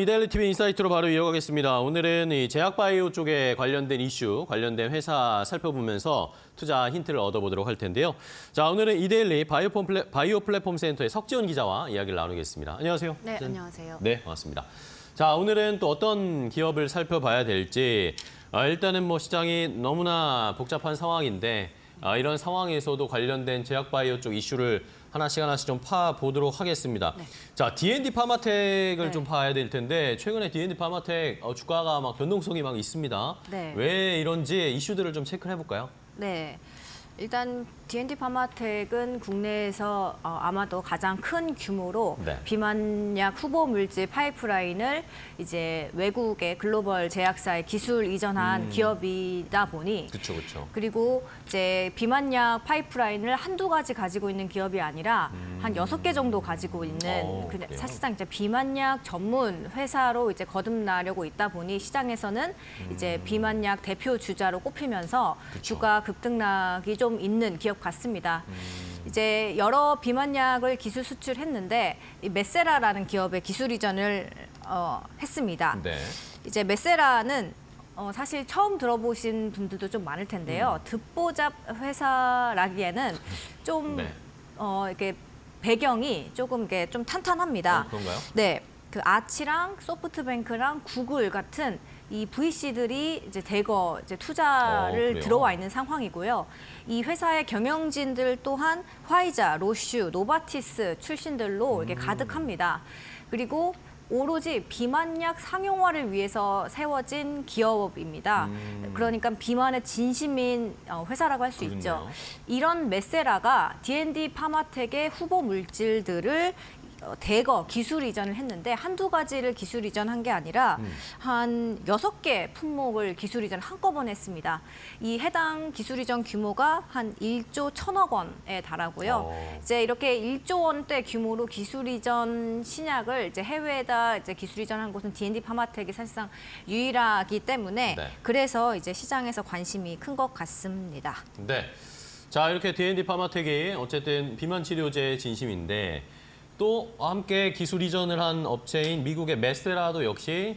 이데일리 TV 인사이트로 바로 이어가겠습니다. 오늘은 이 제약바이오 쪽에 관련된 이슈, 관련된 회사 살펴보면서 투자 힌트를 얻어보도록 할 텐데요. 자, 오늘은 이데일리 바이오 플랫폼 센터의 석지원 기자와 이야기를 나누겠습니다. 안녕하세요. 네, 안녕하세요. 네, 반갑습니다. 자, 오늘은 또 어떤 기업을 살펴봐야 될지 일단은 뭐 시장이 너무나 복잡한 상황인데 이런 상황에서도 관련된 제약바이오 쪽 이슈를 하나씩 좀 파보도록 하겠습니다. 네. 자, D&D 파마텍을 네. 좀 봐야 될 텐데 최근에 D&D 파마텍 주가가 막 변동성이 막 있습니다. 네. 왜 이런지 이슈들을 좀 체크를 해볼까요? 네. 일단 D&D 파마텍은 국내에서 아마도 가장 큰 규모로 네. 비만약 후보 물질 파이프라인을 이제 외국의 글로벌 제약사에 기술 이전한 기업이다 보니 그렇죠. 그리고 이제 비만약 파이프라인을 한두 가지 가지고 있는 기업이 아니라 한 6개 정도 가지고 있는 그래요? 사실상 이제 비만약 전문 회사로 이제 거듭나려고 있다 보니 시장에서는 이제 비만약 대표 주자로 꼽히면서 그쵸. 주가 급등락이 좀 있는 기업 같습니다. 이제 여러 비만약을 기술 수출했는데 이 메세라라는 기업의 기술 이전을 했습니다. 네. 이제 메세라는 사실 처음 들어보신 분들도 좀 많을 텐데요. 듣보잡 회사라기에는 좀 네. 이렇게 배경이 조금 이게 좀 탄탄합니다. 그런가요? 네, 그 아치랑 소프트뱅크랑 구글 같은 이 VC들이 이제 대거 이제 투자를 그래요? 들어와 있는 상황이고요. 이 회사의 경영진들 또한 화이자, 로슈, 노바티스 출신들로 이렇게 가득합니다. 그리고 오로지 비만약 상용화를 위해서 세워진 기업입니다. 그러니까 비만의 진심인 회사라고 할 수 있죠. 이런 메세라가 D&D 파마텍의 후보 물질들을 대거 기술 이전을 했는데 한두 가지를 기술 이전한 게 아니라 한 6개 품목을 기술 이전 한꺼번에 했습니다. 이 해당 기술 이전 규모가 한 1조 1천억 원에 달하고요. 이제 이렇게 1조 원대 규모로 기술 이전 신약을 이제 해외에다 이제 기술 이전한 곳은 D&D 파마텍이 사실상 유일하기 때문에 네. 그래서 이제 시장에서 관심이 큰 것 같습니다. 네. 자, 이렇게 D&D 파마텍이 어쨌든 비만 치료제의 진심인데 또 함께 기술 이전을 한 업체인 미국의 메세라도 역시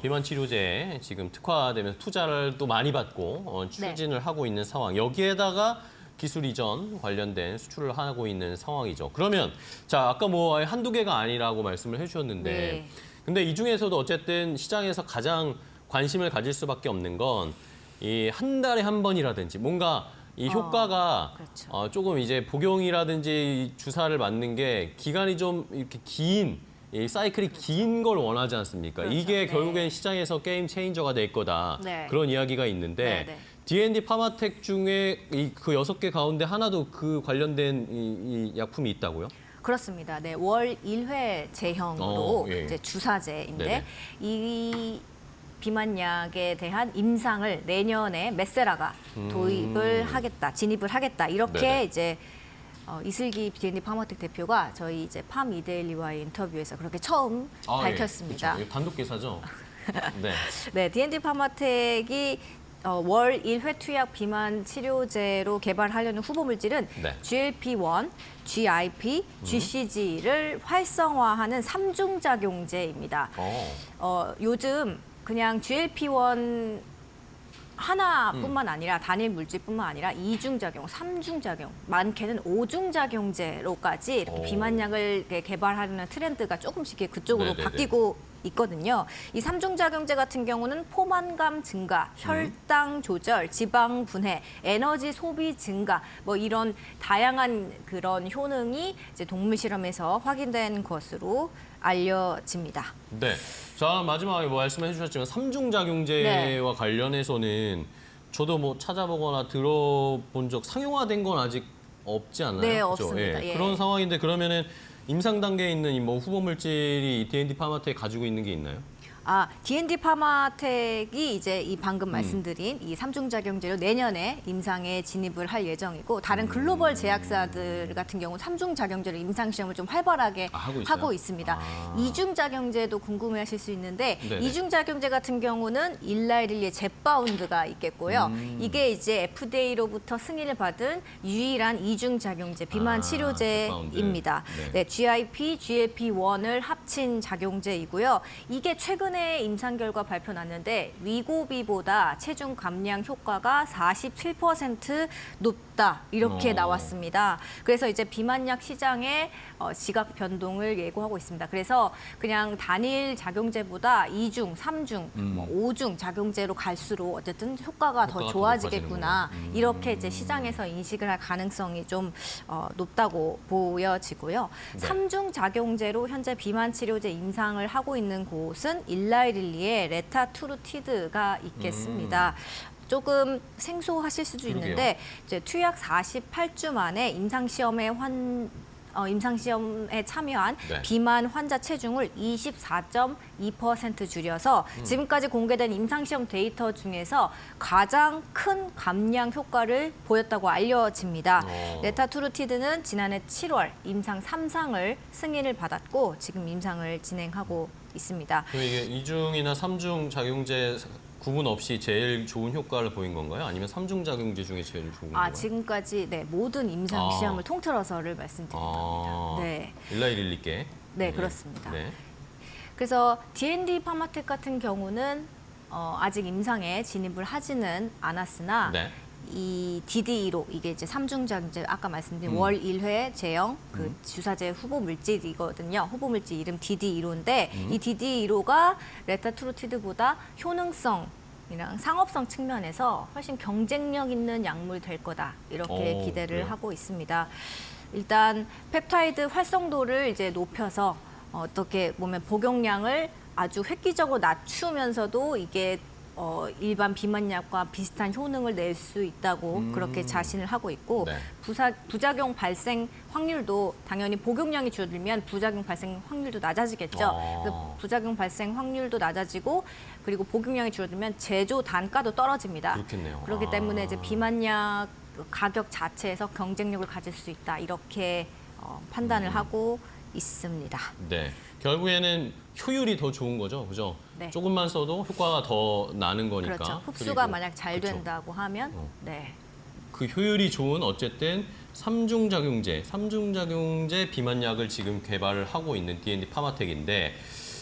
비만 치료제에 지금 특화되면서 투자를 또 많이 받고 추진을 하고 있는 상황. 여기에다가 기술 이전 관련된 수출을 하고 있는 상황이죠. 그러면 자, 아까 뭐 한두 개가 아니라고 말씀을 해주셨는데 네. 근데 이 중에서도 어쨌든 시장에서 가장 관심을 가질 수밖에 없는 건 이 한 달에 한 번이라든지 뭔가 이 효과가 그렇죠. 조금 이제 복용이라든지 주사를 맞는 게 기간이 좀 이렇게 긴, 이 사이클이 긴 걸 원하지 않습니까? 그렇죠. 이게 네. 결국엔 시장에서 게임 체인저가 될 거다. 네. 그런 이야기가 있는데 네. D&D 파마텍 중에 그 6개 가운데 하나도 그 관련된 이 약품이 있다고요? 그렇습니다. 네, 월 1회 제형으로 예. 이제 주사제인데 네네. 이 비만약에 대한 임상을 내년에 메세라가 도입을 하겠다, 진입을 하겠다 이렇게 네네. 이제 이슬기 D&D 파마텍 대표가 저희 이제 팜 이데일리와의 인터뷰에서 그렇게 처음 밝혔습니다. 그렇죠. 단독 기사죠. 네. 네, D&D 파마텍이 월 1회 투약 비만 치료제로 개발하려는 후보 물질은 네. GLP-1, GIP, GCG를 활성화하는 삼중작용제입니다. 요즘 그냥 GLP-1 하나뿐만 아니라 단일 물질뿐만 아니라 이중작용, 삼중작용, 많게는 오중작용제로까지 이렇게 비만약을 개발하려는 트렌드가 조금씩 그쪽으로 네네네. 바뀌고 있거든요. 이 삼중작용제 같은 경우는 포만감 증가, 혈당 조절, 지방 분해, 에너지 소비 증가 뭐 이런 다양한 그런 효능이 이제 동물 실험에서 확인된 것으로 알려집니다. 네. 자, 마지막에 뭐 말씀해 주셨지만 삼중작용제와 관련해서는 저도 뭐 찾아보거나 들어본 적 상용화된 건 아직 없지 않나요? 네, 그죠? 없습니다. 예. 그런 상황인데 그러면 임상 단계에 있는 이 뭐 후보 물질이 D&D 파마텍에 가지고 있는 게 있나요? D&D 파마텍이 이제 이 방금 말씀드린 이 3중 작용제로 내년에 임상에 진입을 할 예정이고 다른 글로벌 제약사들 같은 경우 3중 작용제로 임상 시험을 좀 활발하게 하고 있어요? 하고 있습니다. 2중 작용제도 궁금해하실 수 있는데 네네. 2중 작용제 같은 경우는 일라이릴리의 젯바운드가 있겠고요. 이게 이제 FDA로부터 승인을 받은 유일한 2중 작용제 비만 치료제입니다. 젯바운드. 네, GIP, GLP-1을 합친 작용제이고요. 이게 최근에 임상 결과 발표 났는데 위고비보다 체중 감량 효과가 47% 높다 이렇게 나왔습니다. 그래서 이제 비만약 시장에 지각 변동을 예고하고 있습니다. 그래서 그냥 단일 작용제보다 2중, 3중, 5중 작용제로 갈수록 어쨌든 효과가 더 효과가 더 좋아지겠구나. 높아지는구나. 이렇게 이제 시장에서 인식을 할 가능성이 좀 높다고 보여지고요. 네. 3중 작용제로 현재 비만 치료제 임상을 하고 있는 곳은 일라이릴리의 레타투르티드가 있겠습니다. 조금 생소하실 수도 그러게요. 있는데 이제 투약 48주 만에 임상시험에 참여한 네. 비만 환자 체중을 24.2% 줄여서 지금까지 공개된 임상시험 데이터 중에서 가장 큰 감량 효과를 보였다고 알려집니다. 레타투르티드는 지난해 7월 임상 3상을 승인을 받았고 지금 임상을 진행하고 있습니다. 그럼 이게 2중이나 3중 작용제 구분 없이 제일 좋은 효과를 보인 건가요? 아니면 3중 작용제 중에 제일 좋은 건가요? 지금까지 모든 임상 시험을 통틀어서를 말씀드린 겁니다. 네. 일라이릴리께. 네, 그렇습니다. 네. 그래서 D&D 파마텍 같은 경우는 아직 임상에 진입을 하지는 않았으나 네. 이 DD1호 이게 이제 3중 작용제 아까 말씀드린 월 1회 제형 그 주사제 후보 물질이거든요. 후보 물질 이름 DD1호인데 이 DD1호가 레타투르티드보다 효능성이랑 상업성 측면에서 훨씬 경쟁력 있는 약물 될 거다 이렇게 기대를 그래요? 하고 있습니다. 일단 펩타이드 활성도를 이제 높여서 어떻게 보면 복용량을 아주 획기적으로 낮추면서도 이게 일반 비만약과 비슷한 효능을 낼 수 있다고 그렇게 자신을 하고 있고 네. 부작용 발생 확률도 당연히 복용량이 줄어들면 부작용 발생 확률도 낮아지겠죠. 그래서 부작용 발생 확률도 낮아지고 그리고 복용량이 줄어들면 제조 단가도 떨어집니다. 그렇겠네요. 그렇기 때문에 이제 비만약 가격 자체에서 경쟁력을 가질 수 있다 이렇게 판단을 하고 있습니다. 네. 결국에는 효율이 더 좋은 거죠, 그죠? 네. 조금만 써도 효과가 더 나는 거니까. 그렇죠. 흡수가 그리고 만약 잘 그렇죠. 된다고 하면 네. 그 효율이 좋은 어쨌든 3중 작용제 비만약을 지금 개발을 하고 있는 D&D 파마텍인데,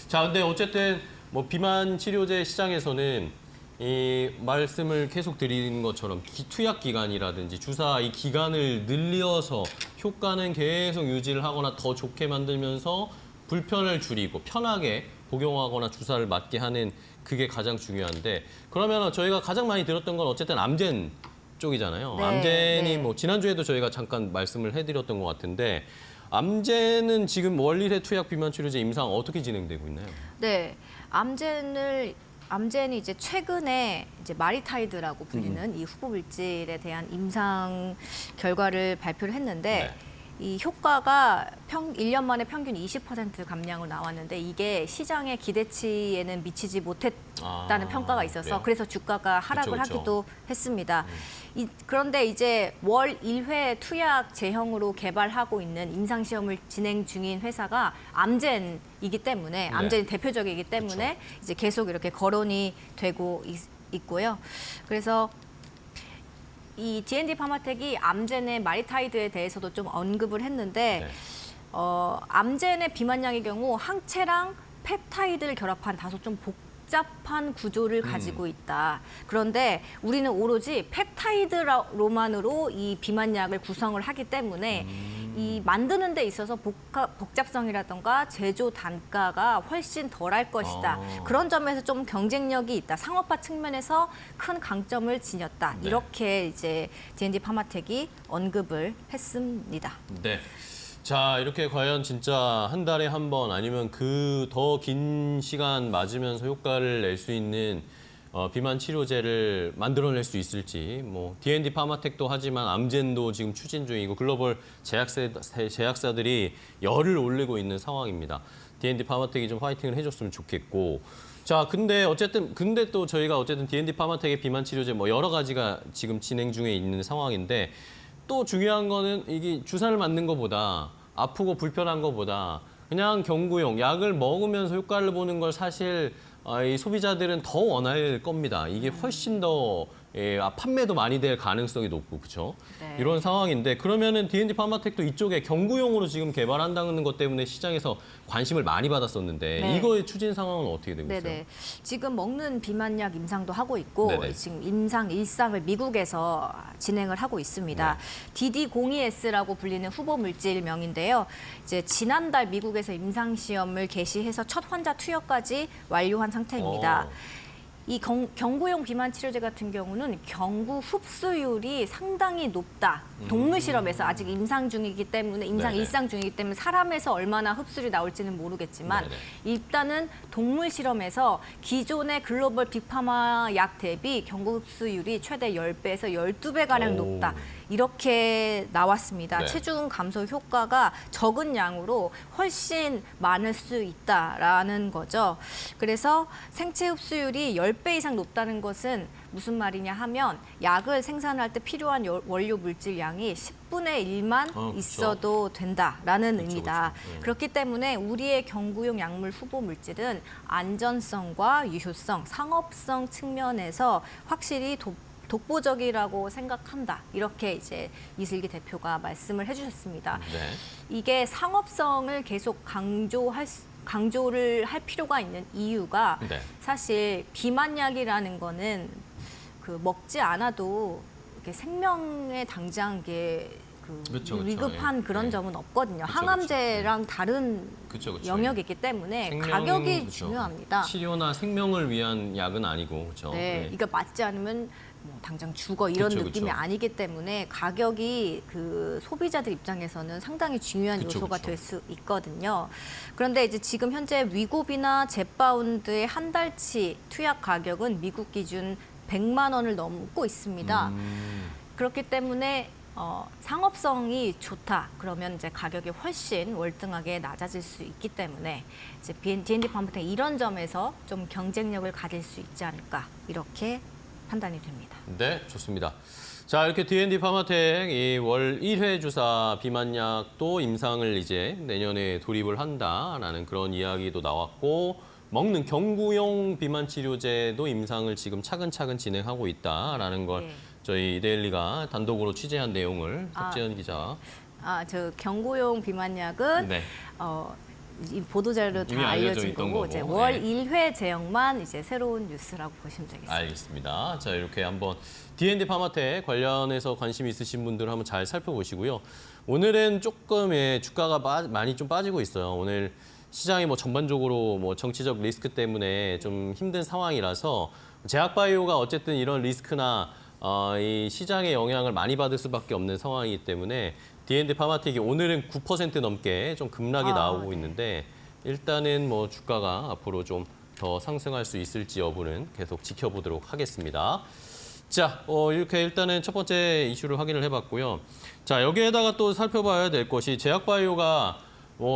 자, 근데 어쨌든 뭐 비만 치료제 시장에서는 이 말씀을 계속 드리는 것처럼 투약 기간이라든지 주사 이 기간을 늘려서 효과는 계속 유지를 하거나 더 좋게 만들면서 불편을 줄이고 편하게 복용하거나 주사를 맞게 하는 그게 가장 중요한데, 그러면 저희가 가장 많이 들었던 건 어쨌든 암젠 쪽이잖아요. 네, 암젠이 네. 뭐 지난주에도 저희가 잠깐 말씀을 해드렸던 것 같은데, 암젠은 지금 월일회 투약 비만 치료제 임상 어떻게 진행되고 있나요? 네. 암젠이 이제 최근에 이제 마리타이드라고 불리는 이 후보 물질에 대한 임상 결과를 발표를 했는데 네. 이 효과가 1년 만에 평균 20% 감량으로 나왔는데 이게 시장의 기대치에는 미치지 못했다는 평가가 있어서 그래요? 그래서 주가가 하락을 그쵸. 하기도 했습니다. 그런데 이제 월 1회 투약 제형으로 개발하고 있는 임상시험을 진행 중인 회사가 암젠이기 때문에 암젠이 대표적이기 때문에 이제 계속 이렇게 거론이 되고 있고요. 그래서 이 D&D 파마텍이 암젠의 마리타이드에 대해서도 좀 언급을 했는데 암젠의 비만약의 경우 항체랑 펩타이드를 결합한 다소 좀 복잡한 구조를 가지고 있다. 그런데 우리는 오로지 펩타이드로만으로 이 비만약을 구성을 하기 때문에 이 만드는 데 있어서 복잡성이라던가 제조 단가가 훨씬 덜할 것이다. 그런 점에서 좀 경쟁력이 있다. 상업화 측면에서 큰 강점을 지녔다. 네. 이렇게 이제 D&D 파마텍이 언급을 했습니다. 네. 자, 이렇게 과연 진짜 한 달에 한 번 아니면 그 더 긴 시간 맞으면서 효과를 낼 수 있는 비만 치료제를 만들어낼 수 있을지, 뭐 D&D 파마텍도 하지만 암젠도 지금 추진 중이고 글로벌 제약사들이 열을 올리고 있는 상황입니다. D&D 파마텍이 좀 화이팅을 해줬으면 좋겠고. 자, 근데 또 저희가 어쨌든 D&D 파마텍의 비만 치료제 뭐 여러 가지가 지금 진행 중에 있는 상황인데 또 중요한 거는 이게 주사를 맞는 것보다 아프고 불편한 것보다 그냥 경구용 약을 먹으면서 효과를 보는 걸 사실 이 소비자들은 더 원할 겁니다. 이게 훨씬 더 판매도 많이 될 가능성이 높고 그렇죠? 네. 이런 상황인데 그러면은 D&D 파마텍도 이쪽에 경구용으로 지금 개발한다는 것 때문에 시장에서 관심을 많이 받았었는데 네. 이거의 추진 상황은 어떻게 되고 있어요? 네네. 지금 먹는 비만약 임상도 하고 있고 네네. 지금 임상 1상을 미국에서 진행을 하고 있습니다. DD02S라고 불리는 후보 물질명인데요. 이제 지난달 미국에서 임상 시험을 개시해서 첫 환자 투여까지 완료한 상태입니다. 이 경구용 비만 치료제 같은 경우는 경구 흡수율이 상당히 높다. 동물 실험에서 아직 임상 중이기 때문에 임상 네네. 1상 중이기 때문에 사람에서 얼마나 흡수율이 나올지는 모르겠지만 네네. 일단은 동물 실험에서 기존의 글로벌 빅파마 약 대비 경구 흡수율이 최대 10배에서 12배가량 오. 높다. 이렇게 나왔습니다. 네. 체중 감소 효과가 적은 양으로 훨씬 많을 수 있다라는 거죠. 그래서 생체 흡수율이 10배 이상 높다는 것은 무슨 말이냐 하면 약을 생산할 때 필요한 원료 물질 양이 10분의 1만 그쵸. 있어도 된다라는 의미다. 그쵸. 그렇기 때문에 우리의 경구용 약물 후보 물질은 안전성과 유효성, 상업성 측면에서 확실히 독보적이라고 생각한다. 이렇게 이제 이슬기 대표가 말씀을 해주셨습니다. 네. 이게 상업성을 계속 강조를 할 필요가 있는 이유가 네. 사실 비만약이라는 거는 그 먹지 않아도 이렇게 생명에 당장 이게 그쵸. 위급한 예. 그런 예. 점은 없거든요. 그쵸. 항암제랑 다른 그쵸. 영역이 있기 때문에 생명, 가격이 그쵸. 중요합니다. 치료나 생명을 위한 약은 아니고 그렇죠. 네, 이거 맞지 않으면 뭐 당장 죽어 이런 그쵸, 느낌이 그쵸. 아니기 때문에 가격이 그 소비자들 입장에서는 상당히 중요한 그쵸, 요소가 그쵸. 될 수 있거든요. 그런데 이제 지금 현재 위고비나 젯바운드의 한 달치 투약 가격은 미국 기준 100만 원을 넘고 있습니다. 그렇기 때문에 상업성이 좋다. 그러면 이제 가격이 훨씬 월등하게 낮아질 수 있기 때문에 이제 D&D 파마텍 이런 점에서 좀 경쟁력을 가질 수 있지 않을까 이렇게 판단이 됩니다. 네, 좋습니다. 자, 이렇게 D&D 파마텍 이 월 1회 주사 비만약도 임상을 이제 내년에 돌입을 한다라는 그런 이야기도 나왔고 먹는 경구용 비만 치료제도 임상을 지금 차근차근 진행하고 있다라는 걸 네. 저희 이데일리가 단독으로 취재한 내용을 아. 박지연 기자. 저 경구용 비만약은 네. 이 보도자료로 이미 다 알려져 알려진 있던 거고 이제 거고, 월 네. 1회 제형만 이제 새로운 뉴스라고 보시면 되겠습니다. 알겠습니다. 자, 이렇게 한번 D&D 파마텍 관련해서 관심 있으신 분들 한번 잘 살펴보시고요. 오늘은 조금 주가가 많이 좀 빠지고 있어요. 오늘 시장이 뭐 전반적으로 뭐 정치적 리스크 때문에 좀 힘든 상황이라서 제약바이오가 어쨌든 이런 리스크나 이 시장의 영향을 많이 받을 수밖에 없는 상황이기 때문에 D&D 파마텍이 오늘은 9% 넘게 좀 급락이 나오고 네. 있는데 일단은 뭐 주가가 앞으로 좀 더 상승할 수 있을지 여부는 계속 지켜보도록 하겠습니다. 자, 이렇게 일단은 첫 번째 이슈를 확인을 해봤고요. 자, 여기에다가 또 살펴봐야 될 것이 제약바이오가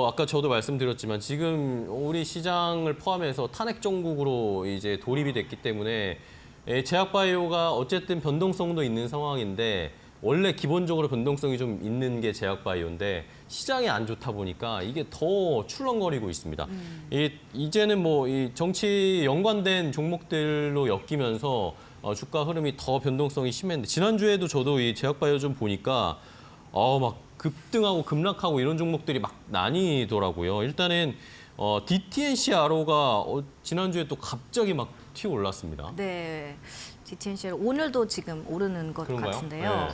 아까 저도 말씀드렸지만 지금 우리 시장을 포함해서 탄핵 정국으로 이제 돌입이 됐기 때문에 제약바이오가 어쨌든 변동성도 있는 상황인데 원래 기본적으로 변동성이 좀 있는 게 제약바이오인데 시장이 안 좋다 보니까 이게 더 출렁거리고 있습니다. 이제는 뭐 이 정치 연관된 종목들로 엮이면서 주가 흐름이 더 변동성이 심했는데 지난주에도 저도 이 제약바이오 좀 보니까 막 급등하고 급락하고 이런 종목들이 막 나뉘더라고요. 일단은 DTNCRO가 지난주에 또 갑자기 막 튀어 올랐습니다. 네, DTNCL 오늘도 지금 오르는 것 그런가요? 같은데요.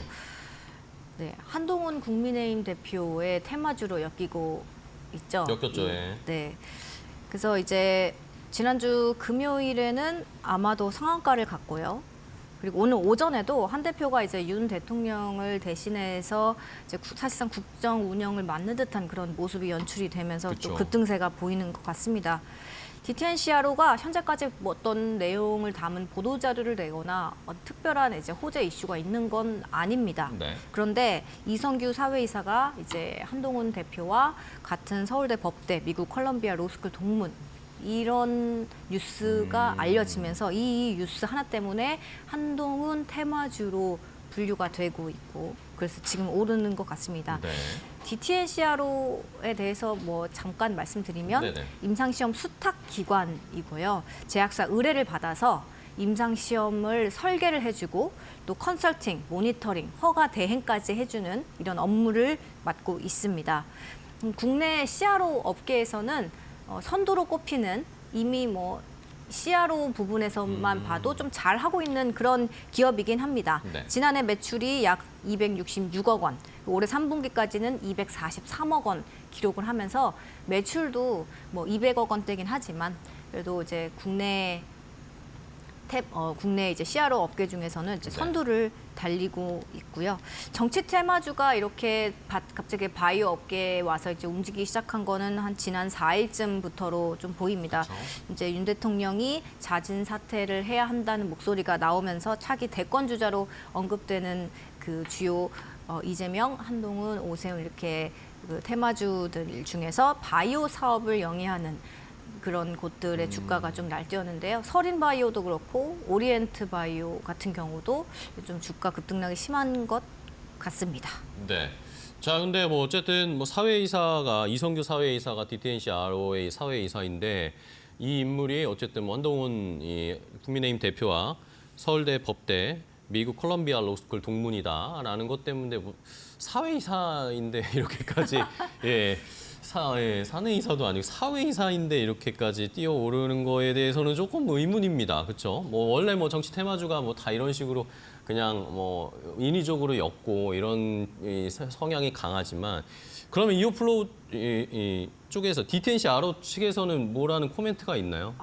네. 네, 한동훈 국민의힘 대표의 테마주로 엮이고 있죠. 엮였죠, 예. 네, 그래서 이제 지난주 금요일에는 아마도 상한가를 갔고요. 그리고 오늘 오전에도 한 대표가 이제 윤 대통령을 대신해서 이제 사실상 국정 운영을 맡는 듯한 그런 모습이 연출이 되면서 그쵸. 또 급등세가 보이는 것 같습니다. DTNCRO가 현재까지 뭐 어떤 내용을 담은 보도 자료를 내거나 특별한 이제 호재 이슈가 있는 건 아닙니다. 네. 그런데 이성규 사회이사가 이제 한동훈 대표와 같은 서울대 법대, 미국 컬럼비아 로스쿨 동문 이런 뉴스가 알려지면서 이 뉴스 하나 때문에 한동훈 테마주로 분류가 되고 있고 그래서 지금 오르는 것 같습니다. 네. DTNCRO에 대해서 뭐 잠깐 말씀드리면 네네. 임상시험 수탁 기관이고요. 제약사 의뢰를 받아서 임상시험을 설계를 해주고 또 컨설팅, 모니터링, 허가 대행까지 해주는 이런 업무를 맡고 있습니다. 국내 CRO 업계에서는 선두로 꼽히는 이미 뭐 CRO 부분에서만 봐도 좀 잘하고 있는 그런 기업이긴 합니다. 네. 지난해 매출이 약 266억 원, 올해 3분기까지는 243억 원 기록을 하면서 매출도 뭐 200억 원대긴 하지만 그래도 이제 국내 이제 CRO 업계 중에서는 이제 네. 선두를 달리고 있고요. 정치 테마주가 이렇게 갑자기 바이오 업계에 와서 이제 움직이기 시작한 거는 한 지난 4일쯤부터로 좀 보입니다. 그렇죠. 이제 윤 대통령이 잦은 사퇴를 해야 한다는 목소리가 나오면서 차기 대권 주자로 언급되는 그 주요 이재명, 한동훈, 오세훈 이렇게 그 테마주들 중에서 바이오 사업을 영위하는 그런 곳들의 주가가 좀 날뛰었는데요. 서린바이오도 그렇고 오리엔트 바이오 같은 경우도 좀 주가 급등락이 심한 것 같습니다. 네. 자, 근데 뭐 어쨌든 뭐 사회이사가 이성규 사회이사가 DTNCRO의 사회이사인데 이 인물이 어쨌든 뭐 한동훈 이 국민의힘 대표와 서울대 법대 미국 콜럼비아 로스쿨 동문이다라는 것 때문에 뭐 사회이사인데 이렇게까지 예. 사내이사도 아니고 사회이사인데 이렇게까지 뛰어오르는 거에 대해서는 조금 의문입니다. 그렇죠? 뭐 원래 뭐 정치 테마주가 뭐 다 이런 식으로 그냥 뭐 인위적으로 엮고 이런 성향이 강하지만 그러면 이오플로우 쪽에서 DTNCRO 측에서는 뭐라는 코멘트가 있나요?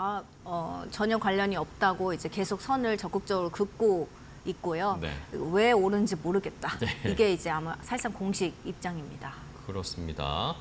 전혀 관련이 없다고 이제 계속 선을 적극적으로 긋고 있고요. 네. 왜 오른지 모르겠다. 이게 이제 아마 사실상 공식 입장입니다. 그렇습니다.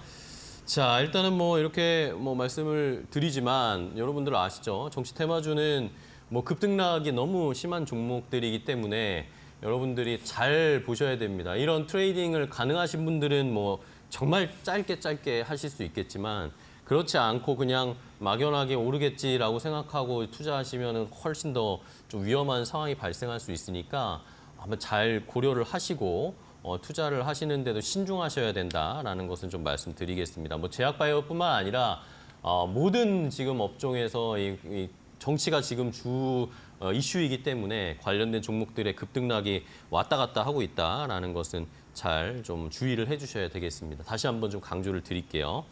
자, 일단은 뭐 이렇게 뭐 말씀을 드리지만 여러분들 아시죠? 정치 테마주는 뭐 급등락이 너무 심한 종목들이기 때문에 여러분들이 잘 보셔야 됩니다. 이런 트레이딩을 가능하신 분들은 뭐 정말 짧게 하실 수 있겠지만 그렇지 않고 그냥 막연하게 오르겠지라고 생각하고 투자하시면 훨씬 더 좀 위험한 상황이 발생할 수 있으니까 한번 잘 고려를 하시고 투자를 하시는데도 신중하셔야 된다라는 것은 좀 말씀드리겠습니다. 뭐 제약바이오뿐만 아니라 모든 지금 업종에서 이 정치가 지금 주 이슈이기 때문에 관련된 종목들의 급등락이 왔다 갔다 하고 있다라는 것은 잘 좀 주의를 해주셔야 되겠습니다. 다시 한번 좀 강조를 드릴게요.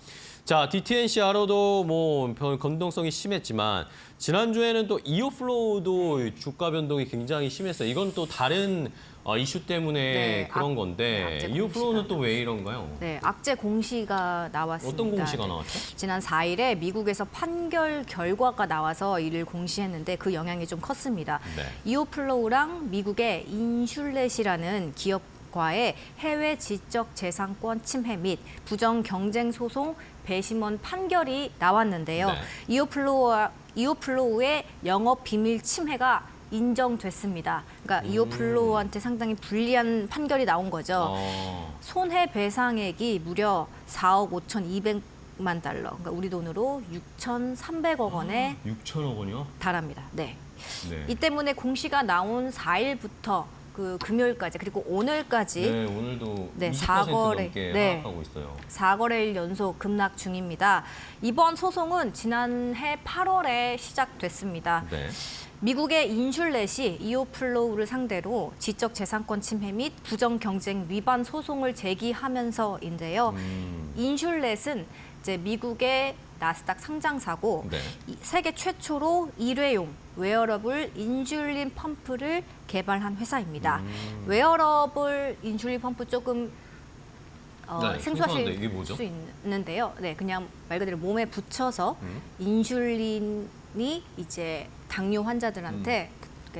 자, DTNCRO도 뭐 변동성이 심했지만 지난주에는 또 이오플로우도 주가 변동이 굉장히 심했어요. 이건 또 다른 이슈 때문에 네, 그런 건데 악재 이오플로우는 또 왜 이런가요? 네, 악재 공시가 나왔습니다. 어떤 공시가 나왔죠? 지난 4일에 미국에서 판결 결과가 나와서 이를 공시했는데 그 영향이 좀 컸습니다. 네. 이오플로우랑 미국의 인슐렛이라는 기업과의 해외 지적 재산권 침해 및 부정 경쟁 소송 배심원 판결이 나왔는데요. 네. 이오플로우의 영업 비밀 침해가 인정됐습니다. 그러니까 이오플로우한테 상당히 불리한 판결이 나온 거죠. 손해배상액이 무려 4억 5,200만 달러, 그러니까 우리 돈으로 6,300억 원에 6천억 원이요? 달합니다. 네. 네. 이 때문에 공시가 나온 4일부터 그 금요일까지 그리고 오늘까지 네, 오늘도 네, 20% 사거래, 넘게 네. 하락하고 있어요. 4거래일 연속 급락 중입니다. 이번 소송은 지난해 8월에 시작됐습니다. 네. 미국의 인슐렛이 이오플로우를 상대로 지적재산권 침해 및 부정경쟁 위반 소송을 제기하면서인데요. 인슐렛은 이제 미국의 나스닥 상장사고 네. 세계 최초로 일회용 웨어러블 인슐린 펌프를 개발한 회사입니다. 웨어러블 인슐린 펌프 조금 네, 생소하실 이게 뭐죠? 수 있는데요. 네, 그냥 말 그대로 몸에 붙여서 인슐린이 이제 당뇨 환자들한테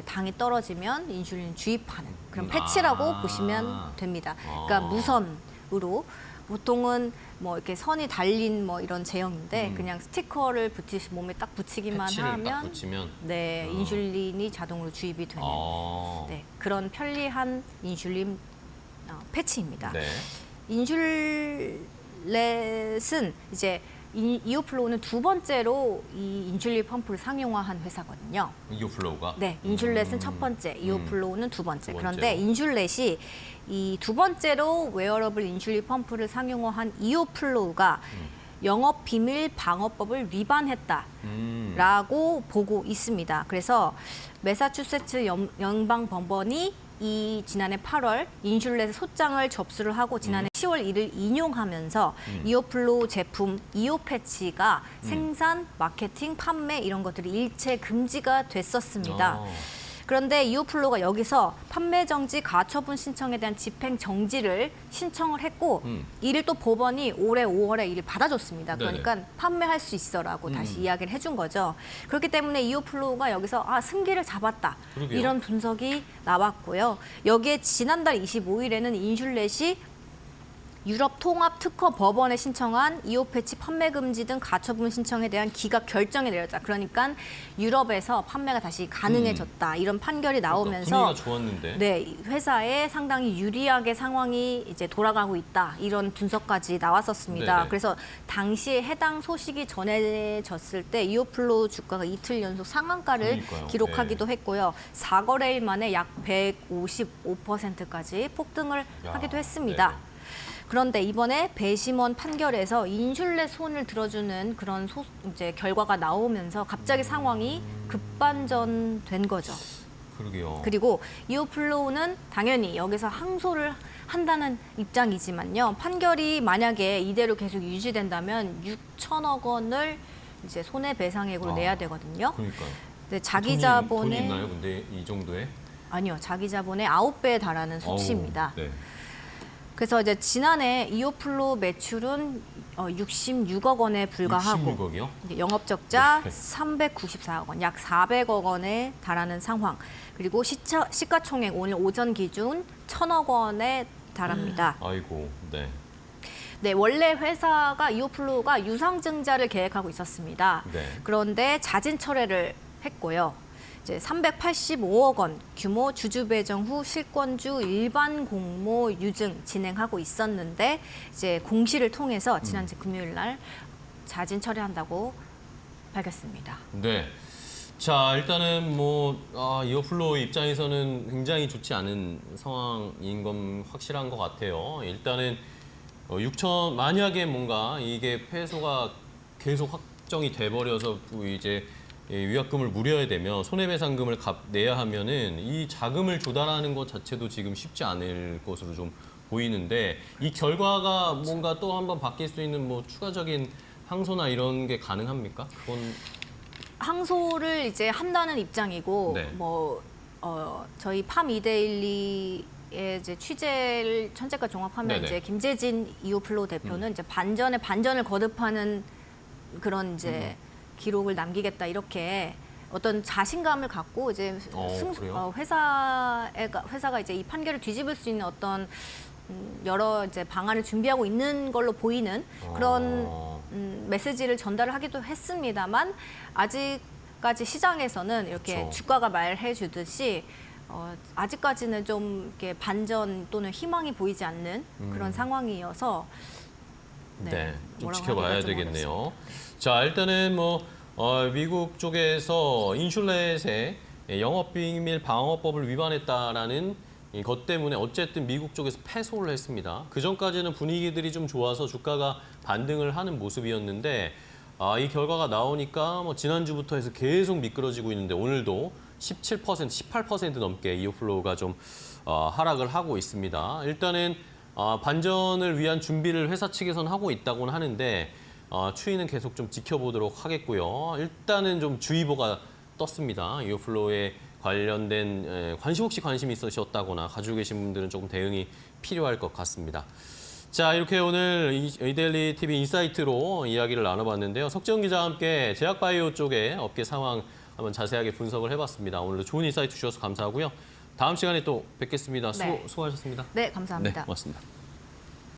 당이 떨어지면 인슐린 주입하는 그런 패치라고 보시면 됩니다. 그러니까 무선으로 보통은 뭐 이렇게 선이 달린 뭐 이런 제형인데 그냥 스티커를 몸에 딱 붙이기만 패치를 딱 하면 붙이면 네, 인슐린이 자동으로 주입이 되는 네, 그런 편리한 인슐린 패치입니다. 네. 인슐렛은 이제 이오플로우는 두 번째로 이 인슐린 펌프를 상용화한 회사거든요. 이오플로우가? 네, 인슐렛은 첫 번째, 이오플로우는 두 번째. 두 그런데 번째로. 인슐렛이 이 두 번째로 웨어러블 인슐린 펌프를 상용화한 이오플로우가 영업 비밀 방어법을 위반했다라고 보고 있습니다. 그래서 매사추세츠 연방 법원이 이 지난해 8월 인슐렛의 소장을 접수를 하고 지난해 10월 1일 인용하면서 이오플로우 제품 이오 패치가 생산, 마케팅, 판매 이런 것들이 일체 금지가 됐었습니다. 그런데 이오플로우가 여기서 판매 정지, 가처분 신청에 대한 집행 정지를 신청을 했고 이를 또 법원이 올해 5월에 이를 받아줬습니다. 그러니까 판매할 수 있어라고 다시 이야기를 해준 거죠. 그렇기 때문에 이오플로우가 여기서 승기를 잡았다. 그러게요. 이런 분석이 나왔고요. 여기에 지난달 25일에는 인슐렛이 유럽 통합 특허 법원에 신청한 이오 패치 판매 금지 등 가처분 신청에 대한 기각 결정이 내렸다. 그러니까 유럽에서 판매가 다시 가능해졌다. 이런 판결이 나오면서 분위기가 좋았는데. 네, 회사에 상당히 유리하게 상황이 이제 돌아가고 있다. 이런 분석까지 나왔었습니다. 네네. 그래서 당시에 해당 소식이 전해졌을 때 이오플로우 주가가 이틀 연속 상한가를 그러니까요. 기록하기도 했고요. 4거래일 만에 약 155%까지 폭등을 하기도 했습니다. 네네. 그런데 이번에 배심원 판결에서 인슐렛 손을 들어주는 그런 이제 결과가 나오면서 갑자기 상황이 급반전된 거죠. 그러게요. 그리고 이오플로우는 당연히 여기서 항소를 한다는 입장이지만요. 판결이 만약에 이대로 계속 유지된다면 6천억 원을 이제 손해배상액으로 내야 되거든요. 그러니까요. 네, 자기 돈이 자본의 있나요? 근데 이 정도에? 아니요, 자기 자본의 9배에 달하는 수치입니다. 어우, 네. 그래서 이제 지난해 이오플로우 매출은 66억 원에 불과하고 66억이요? 영업 적자 네. 394억 원, 약 400억 원에 달하는 상황. 그리고 시가총액 오늘 오전 기준 1,000억 원에 달합니다. 아이고, 네. 네, 원래 회사가 이오플로우가 유상증자를 계획하고 있었습니다. 네. 그런데 자진 철회를 했고요. 이제 385억 원 규모 주주 배정 후 실권주 일반 공모 유증 진행하고 있었는데 이제 공시를 통해서 지난주 금요일 날 자진 철회한다고 밝혔습니다. 네. 자, 일단은 이오플로우 입장에서는 굉장히 좋지 않은 상황인 건 확실한 것 같아요. 일단은 6천 만약에 뭔가 이게 패소가 계속 확정이 돼버려서 이제 위약금을 물어야 되면 손해배상금을 내야 하면은 이 자금을 조달하는 것 자체도 지금 쉽지 않을 것으로 좀 보이는데 이 결과가 뭔가 또 한번 바뀔 수 있는 추가적인 항소나 이런 게 가능합니까? 그건 항소를 이제 한다는 입장이고 네. 저희 팜 이데일리의 이제 취재를 전체가 종합하면 네네. 이제 김재진 이오플로우 대표는 이제 반전을 거듭하는 그런 이제 기록을 남기겠다 이렇게 어떤 자신감을 갖고 이제 그래요? 회사가 이제 이 판결을 뒤집을 수 있는 어떤 여러 이제 방안을 준비하고 있는 걸로 보이는 그런 메시지를 전달을 하기도 했습니다만 아직까지 시장에서는 이렇게 그렇죠. 주가가 말해 주듯이 아직까지는 좀 이렇게 반전 또는 희망이 보이지 않는 그런 상황이어서 네, 좀 뭐라고 지켜봐야 하기가 좀 되겠네요. 자, 일단은 미국 쪽에서 인슐렛의 영업비밀 방어법을 위반했다라는 것 때문에 어쨌든 미국 쪽에서 패소를 했습니다. 그 전까지는 분위기들이 좀 좋아서 주가가 반등을 하는 모습이었는데 이 결과가 나오니까 지난주부터 해서 계속 미끄러지고 있는데 오늘도 17%, 18% 넘게 이오플로우가 좀 하락을 하고 있습니다. 일단은 반전을 위한 준비를 회사 측에서는 하고 있다고는 하는데 추이는 계속 좀 지켜보도록 하겠고요. 일단은 좀 주의보가 떴습니다. 이오플로우에 관련된 혹시 관심이 있으셨다거나 가지고 계신 분들은 조금 대응이 필요할 것 같습니다. 자, 이렇게 오늘 이데일리 TV 인사이트로 이야기를 나눠봤는데요. 석재훈 기자와 함께 제약바이오 쪽의 업계 상황 한번 자세하게 분석을 해봤습니다. 오늘도 좋은 인사이트 주셔서 감사하고요. 다음 시간에 또 뵙겠습니다. 네. 수고하셨습니다. 네, 감사합니다. 네, 고맙습니다.